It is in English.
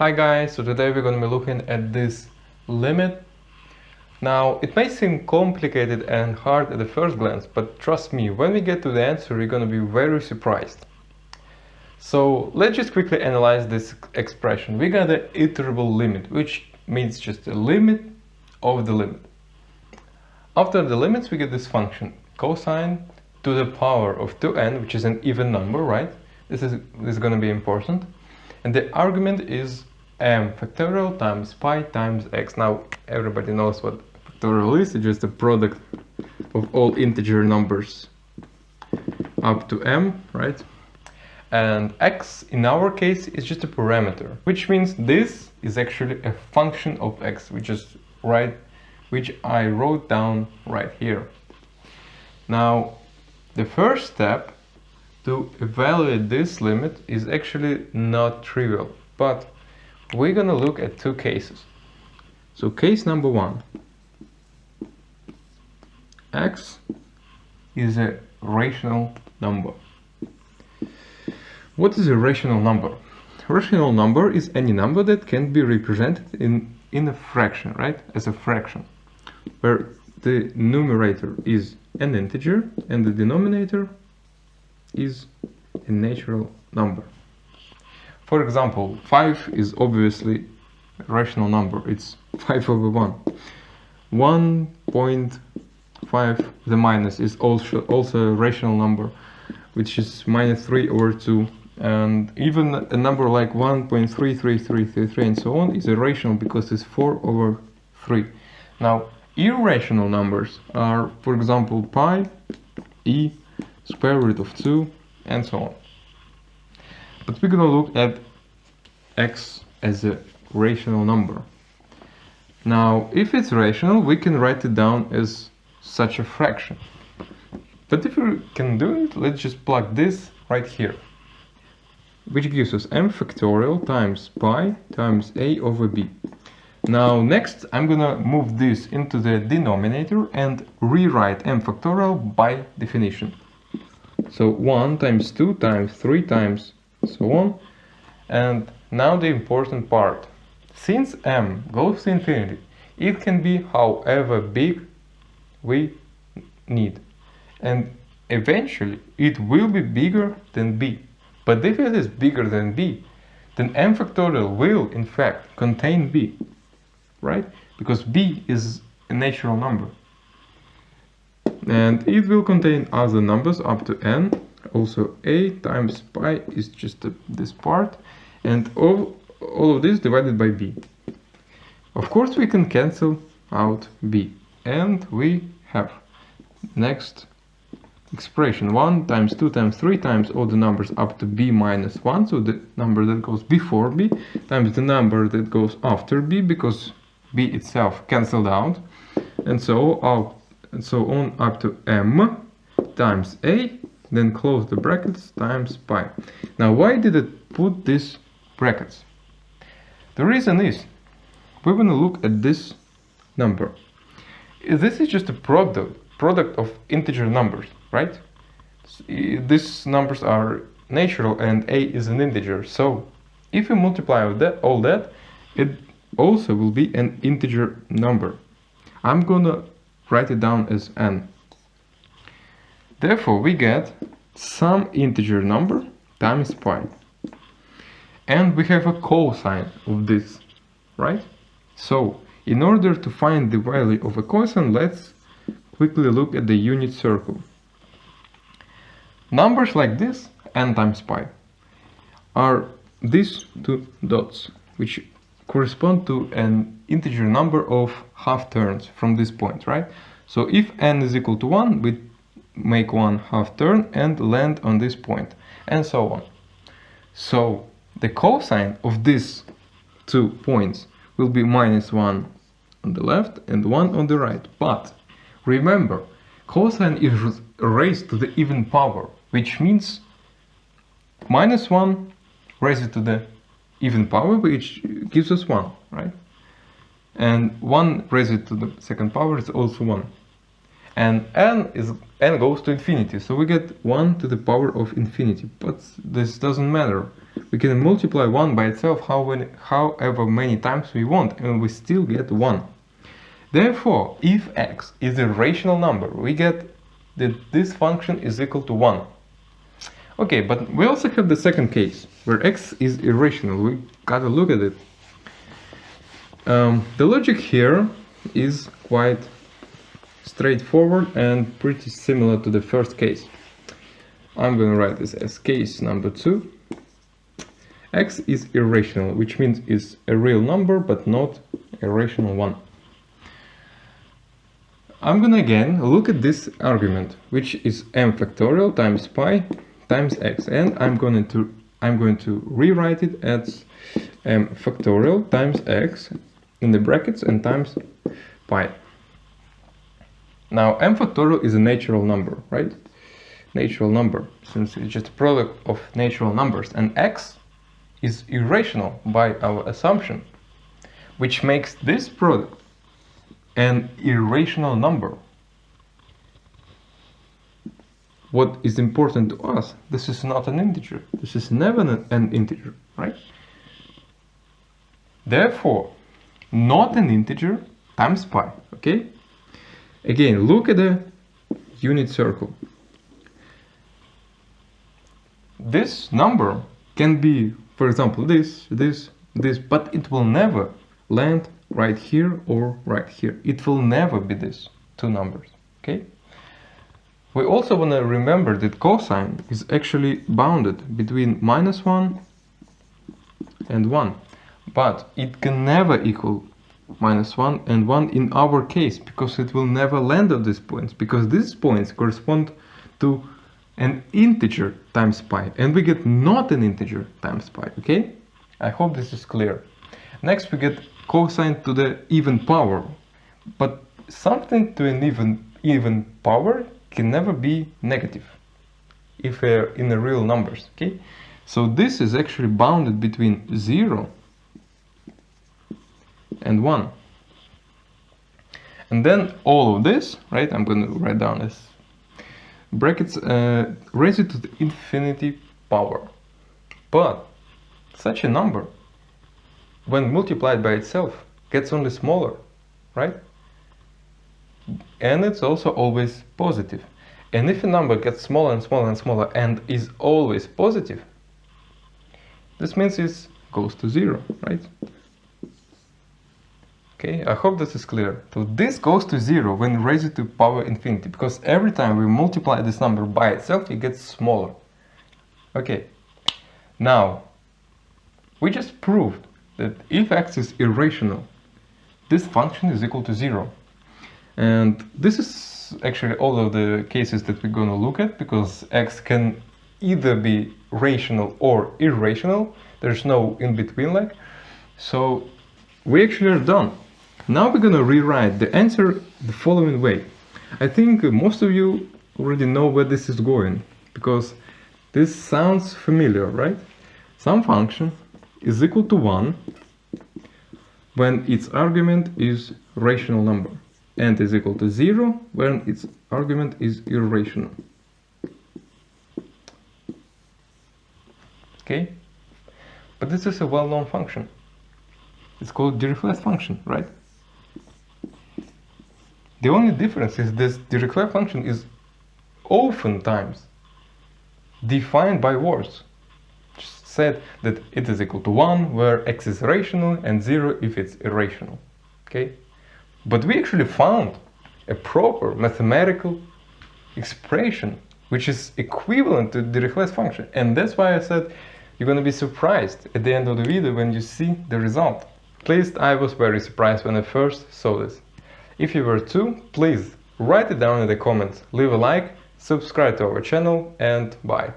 Hi guys, so today we're going to be looking at this limit. Now it may seem complicated and hard at the first glance, but trust me, when we get to the answer you're going to be very surprised. So let's just quickly analyze this expression. We got an iterable limit, which means just a limit of the limit. After the limits we get this function, cosine to the power of 2n, which is an even number, right? This is going to be important. And the argument is m factorial times pi times x. Now everybody knows what factorial is. It's just a product of all integer numbers up to m, right? And x in our case is just a parameter, which means this is actually a function of x, which I wrote down right here. Now the first step to evaluate this limit is actually not trivial, but we're gonna look at two cases. So case number one, x is a rational number. What is a rational number? A rational number is any number that can be represented in a fraction, right? As a fraction, where the numerator is an integer and the denominator is a natural number. For example, 5 is obviously a rational number. It's 5 over 1. 1.5, the minus, is also a rational number, which is minus 3 over 2. And even a number like 1.33333 and so on is irrational because it's 4 over 3. Now, irrational numbers are, for example, pi, e, square root of 2, and so on. But we're gonna look at x as a rational number. Now, if it's rational, we can write it down as such a fraction. But if we can do it, let's just plug this right here, which gives us m factorial times pi times a over b. Now next I'm gonna move this into the denominator and rewrite m factorial by definition. So 1 times 2 times 3 times so on. And now the important part. Since m goes to infinity, it can be however big we need. And eventually it will be bigger than b. But if it is bigger than b, then m factorial will in fact contain b, right? Because b is a natural number. And it will contain other numbers up to n. Also a times pi is just this part, and all of this divided by b. Of course we can cancel out b, and we have next expression 1 times 2 times 3 times all the numbers up to b minus 1, so the number that goes before b, times the number that goes after b, because b itself cancelled out, and so on up to m times a, then close the brackets, times pi. Now why did it put these brackets? The reason is, we're going to look at this number. This is just a product of integer numbers, right? These numbers are natural and a is an integer, so if we multiply all that, it also will be an integer number. I'm gonna write it down as n. Therefore we get some integer number times pi, and we have a cosine of this, right? So in order to find the value of a cosine, let's quickly look at the unit circle. Numbers like this, n times pi, are these two dots, which correspond to an integer number of half turns from this point, right? So if n is equal to 1, we make one half turn and land on this point, and so on. So the cosine of these 2 points will be minus 1 on the left and 1 on the right. But remember, cosine is raised to the even power, which means minus 1 raised to the even power, which gives us 1, right? And 1 raised to the second power is also 1. and n goes to infinity, so we get 1 to the power of infinity. But this doesn't matter. We can multiply 1 by itself however many times we want, and we still get 1. Therefore, if x is a rational number, we get that this function is equal to 1. Okay, but we also have the second case, where x is irrational. We gotta look at it. The logic here is quite straightforward and pretty similar to the first case. I'm going to write this as case number 2. X is irrational, which means it's a real number but not a rational one. I'm going to again look at this argument, which is m factorial times pi times x, and I'm going to rewrite it as m factorial times x in the brackets and times pi. Now m factorial is a natural number, right? Natural number, since it's just a product of natural numbers, and x is irrational by our assumption, which makes this product an irrational number. What is important to us, this is not an integer. This is never an integer, right? Therefore, not an integer times pi, okay? Again, look at the unit circle. This number can be, for example, this, but it will never land right here or right here. It will never be these two numbers, okay? We also want to remember that cosine is actually bounded between -1 and 1, but it can never equal -1 and 1 in our case, because it will never land at these points, because these points correspond to an integer times pi, and we get not an integer times pi, okay? I hope this is clear. Next we get cosine to the even power, but something to an even power can never be negative if we're in the real numbers, okay? So this is actually bounded between 0 and 1. And then all of this, right, I'm going to write down as brackets, raise it to the infinity power. But such a number, when multiplied by itself, gets only smaller, right? And it's also always positive. And if a number gets smaller and smaller and smaller and is always positive, this means it goes to 0, right? Okay, I hope this is clear. So this goes to 0 when raised to power infinity, because every time we multiply this number by itself, it gets smaller. Okay, now we just proved that if x is irrational, this function is equal to 0. And this is actually all of the cases that we're going to look at, because x can either be rational or irrational. There's no in between, like. So we actually are done. Now we're going to rewrite the answer the following way. I think most of you already know where this is going, because this sounds familiar, right? Some function is equal to 1 when its argument is rational number, and is equal to 0 when its argument is irrational. Okay? But this is a well-known function. It's called Dirichlet function, right? The only difference is this Dirichlet function is oftentimes defined by words. Just said that it is equal to 1 where x is rational and 0 if it's irrational. Okay? But we actually found a proper mathematical expression which is equivalent to Dirichlet's function, and that's why I said you're going to be surprised at the end of the video when you see the result. At least I was very surprised when I first saw this. If you were too, please write it down in the comments, leave a like, subscribe to our channel, and bye.